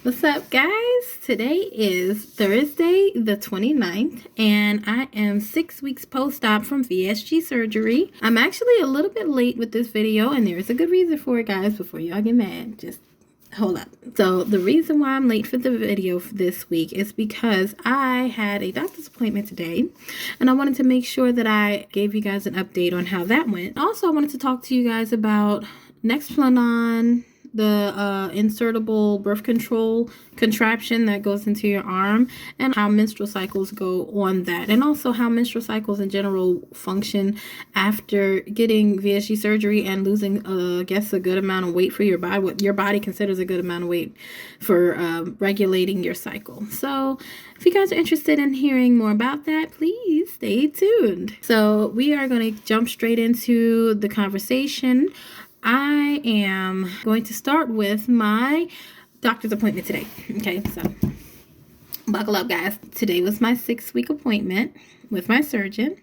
What's up, guys? Today is Thursday the 29th, and I am 6 weeks post-op from VSG surgery. I'm actually a little bit late with this video, and there is a good reason for it, guys, before y'all get mad. Just hold up. So the reason why I'm late for the video for this week is because I had a doctor's appointment today, and I wanted to make sure that I gave you guys an update on how that went. Also, I wanted to talk to you guys about Nexplanon, the insertable birth control contraption that goes into your arm, and how menstrual cycles go on that, and also how menstrual cycles in general function after getting VSG surgery and losing, I guess, a good amount of weight for your body, what your body considers a good amount of weight for regulating your cycle. So if you guys are interested in hearing more about that, please stay tuned. So we are going to jump straight into the conversation. I am going to start with my doctor's appointment today. Okay, so buckle up, guys. Today was my 6-week appointment with my surgeon.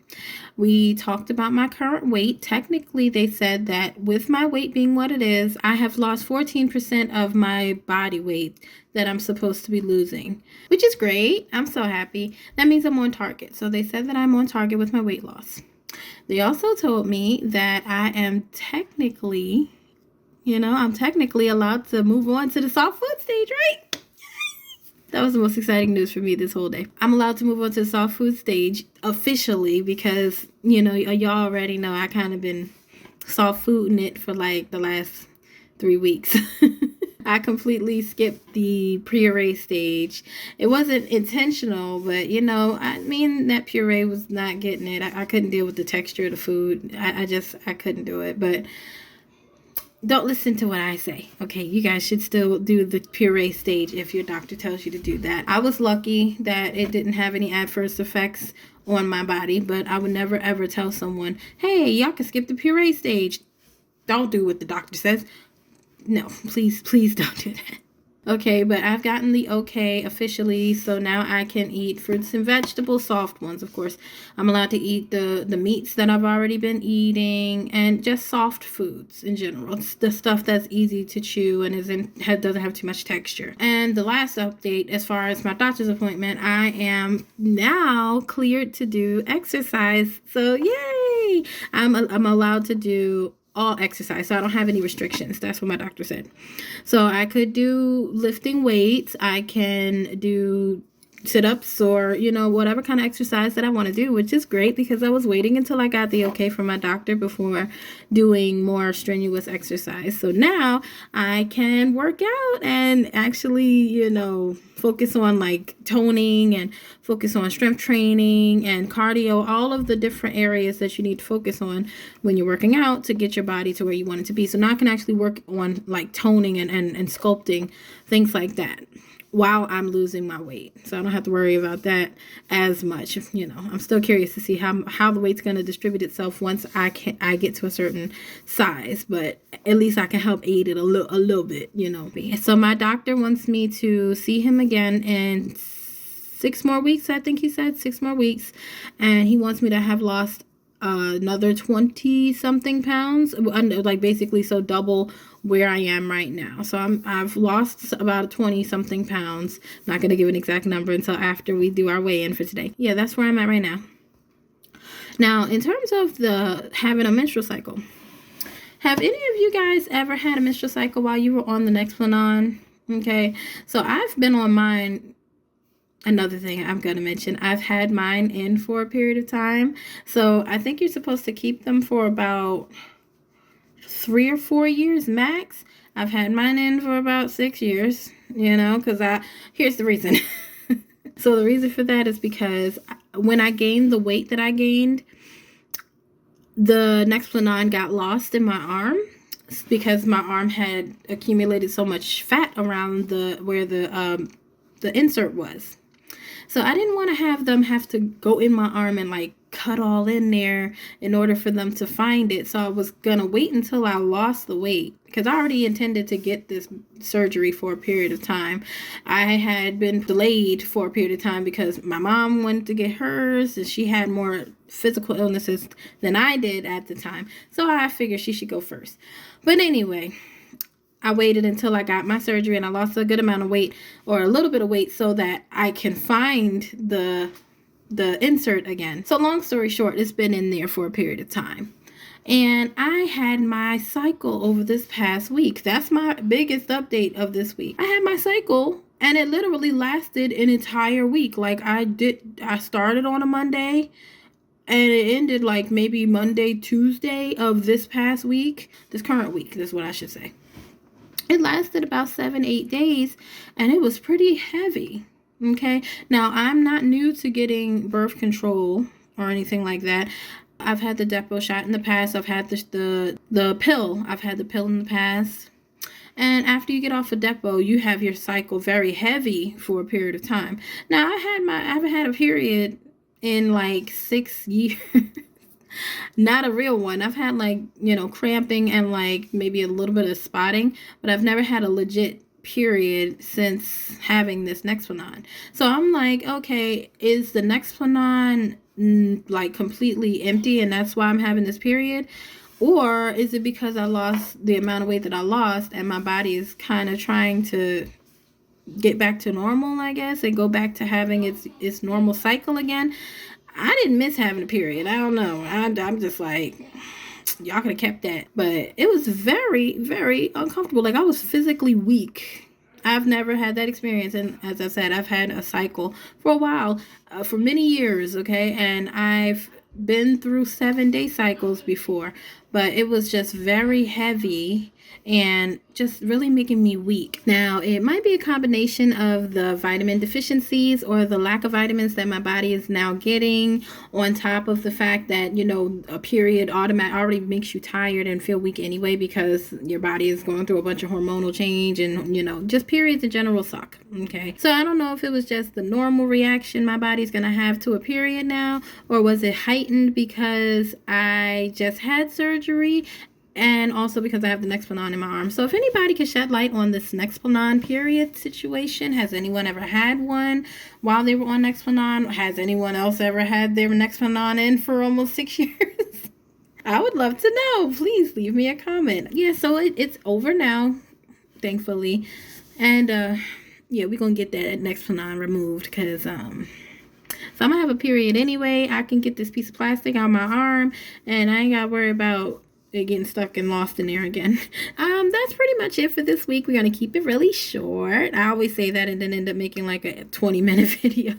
We talked about my current weight. Technically, they said that with my weight being what it is, I have lost 14% of my body weight that I'm supposed to be losing, which is great. I'm so happy. That means I'm on target. So they said that I'm on target with my weight loss. They also told me that I am technically, I'm technically allowed to move on to the soft food stage, right? That was the most exciting news for me this whole day. I'm allowed to move on to the soft food stage officially because, y'all already know I kind of been soft fooding it for like the last 3 weeks. I completely skipped the puree stage. It wasn't intentional, but that puree was not getting it. I couldn't deal with the texture of the food. I couldn't do it. But don't listen to what I say. Okay, you guys should still do the puree stage if your doctor tells you to do that. I was lucky that it didn't have any adverse effects on my body, but I would never ever tell someone, hey, y'all can skip the puree stage. Don't do what the doctor says. No, please don't do that. Okay, but I've gotten the okay officially, so now I can eat fruits and vegetables, soft ones, of course. I'm allowed to eat the meats that I've already been eating, and just soft foods in general. It's the stuff that's easy to chew and doesn't have too much texture. And the last update, as far as my doctor's appointment, I am now cleared to do exercise. So yay! I'm allowed to do all exercise, so I don't have any restrictions. That's what my doctor said. So I could do lifting weights, I can do sit-ups, or whatever kind of exercise that I want to do, which is great because I was waiting until I got the okay from my doctor before doing more strenuous exercise. So now I can work out and actually focus on like toning and focus on strength training and cardio, all of the different areas that you need to focus on when you're working out to get your body to where you want it to be. So now I can actually work on like toning and sculpting, things like that, while I'm losing my weight. So I don't have to worry about that as much. I'm still curious to see how the weight's going to distribute itself once I get to a certain size, but at least I can help aid it a little bit, So my doctor wants me to see him again in 6 more weeks. I think he said 6 more weeks. And he wants me to have lost another 20 something pounds, like basically so double where I am right now. So I've lost about 20 something pounds. Not going to give an exact number until after we do our weigh-in for today. Yeah, that's where I'm at right now. Now, in terms of having a menstrual cycle, have any of you guys ever had a menstrual cycle while you were on the Nexplanon? Okay, so I've been on mine. Another thing I'm going to mention, I've had mine in for a period of time. So I think you're supposed to keep them for about 3 or 4 years max. I've had mine in for about 6 years, because here's the reason. So the reason for that is because when I gained the weight that I gained, the Nexplanon got lost in my arm because my arm had accumulated so much fat around where the insert was. So I didn't want to have them have to go in my arm and like cut all in there in order for them to find it. So I was gonna wait until I lost the weight, because I already intended to get this surgery for a period of time. I had been delayed for a period of time because my mom wanted to get hers, and she had more physical illnesses than I did at the time. So I figured she should go first. But anyway, I waited until I got my surgery and I lost a good amount of weight, or a little bit of weight, so that I can find the insert again. So long story short, it's been in there for a period of time. And I had my cycle over this past week. That's my biggest update of this week. I had my cycle and it literally lasted an entire week. Like I started on a Monday and it ended like maybe Monday, Tuesday of this past week. This current week, that's what I should say. It lasted about 7-8 days and it was pretty heavy. Okay. Now I'm not new to getting birth control or anything like that. I've had the depot shot in the past. I've had the pill. I've had the pill in the past. And after you get off a depot, you have your cycle very heavy for a period of time. Now I haven't had a period in like 6 years. Not a real one. I've had like, cramping and like maybe a little bit of spotting, but I've never had a legit period since having this Nexplanon. So I'm like, okay, is the Nexplanon like completely empty and that's why I'm having this period? Or is it because I lost the amount of weight that I lost and my body is kind of trying to get back to normal, I guess, and go back to having its normal cycle again? I didn't miss having a period. I don't know. I'm just like, y'all could have kept that. But it was very, very uncomfortable. Like I was physically weak. I've never had that experience. And as I said, I've had a cycle for a while, for many years. Okay. And I've been through 7-day cycles before, but it was just very heavy and just really making me weak. Now, it might be a combination of the vitamin deficiencies or the lack of vitamins that my body is now getting, on top of the fact that, a period already makes you tired and feel weak anyway because your body is going through a bunch of hormonal change and, just periods in general suck. Okay. So I don't know if it was just the normal reaction my body's going to have to a period now, or was it heightened because I just had surgery and also because I have the Nexplanon in my arm. So if anybody can shed light on this Nexplanon period situation, has anyone ever had one while they were on Nexplanon? Has anyone else ever had their Nexplanon in for almost 6 years? I would love to know. Please leave me a comment. Yeah, so it's over now, thankfully. And yeah, we're going to get that Nexplanon removed because so I'm going to have a period anyway. I can get this piece of plastic on my arm and I ain't got to worry about it getting stuck and lost in there again. That's pretty much it for this week. We're going to keep it really short. I always say that and then end up making like a 20-minute video.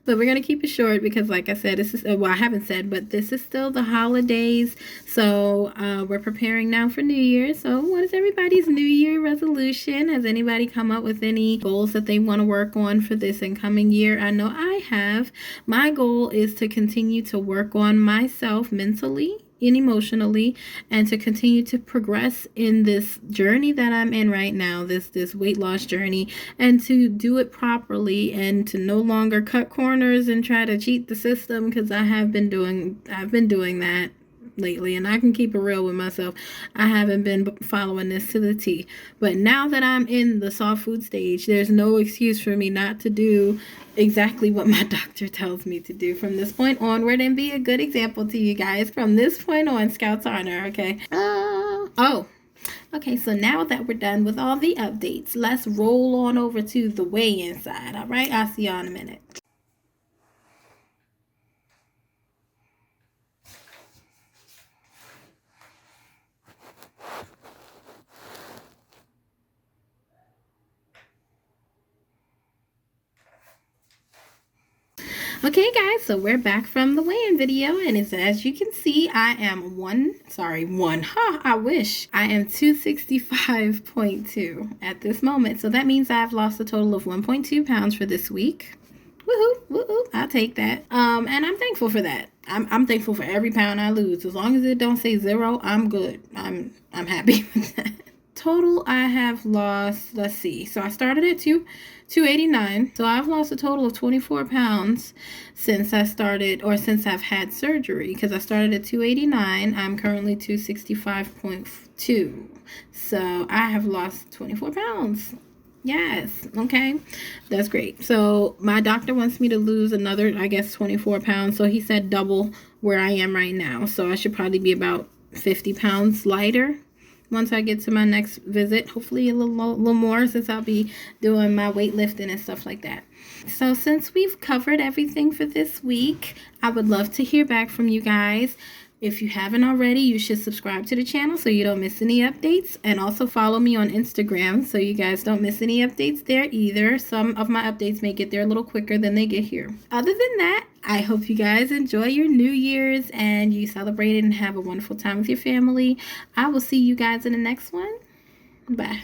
But we're going to keep it short because, like I said, this is, well, I haven't said, but this is still the holidays. So we're preparing now for New Year. So what is everybody's New Year resolution? Has anybody come up with any goals that they want to work on for this incoming year? I know I have. My goal is to continue to work on myself mentally and emotionally, and to continue to progress in this journey that I'm in right now, this weight loss journey, and to do it properly and to no longer cut corners and try to cheat the system, because I've been doing that lately, and I can keep it real with myself. I haven't been following this to the T. But now that I'm in the soft food stage, there's no excuse for me not to do exactly what my doctor tells me to do from this point onward, and be a good example to you guys from this point on. Scouts honor, okay? Okay, so now that we're done with all the updates, let's roll on over to the weigh-in side, all right? I'll see y'all in a minute. Okay guys, so we're back from the weigh-in video, and as you can see, I am I wish I am 265.2 at this moment. So that means I've lost a total of 1.2 pounds for this week. Woohoo, woohoo, I'll take that. And I'm thankful for that. I'm thankful for every pound I lose. As long as it don't say 0, I'm good. I'm happy with that. total I have lost, let's see. So I started at 289. So I've lost a total of 24 pounds since I started, or since I've had surgery, because I started at 289. I'm currently 265.2. So I have lost 24 pounds. Yes. Okay. That's great. So my doctor wants me to lose another, I guess, 24 pounds. So he said double where I am right now. So I should probably be about 50 pounds lighter once I get to my next visit. Hopefully a little more, since I'll be doing my weightlifting and stuff like that. So since we've covered everything for this week, I would love to hear back from you guys. If you haven't already, you should subscribe to the channel so you don't miss any updates, and also follow me on Instagram so you guys don't miss any updates there either. Some of my updates may get there a little quicker than they get here. Other than that, I hope you guys enjoy your New Year's and you celebrate it and have a wonderful time with your family. I will see you guys in the next one. Bye.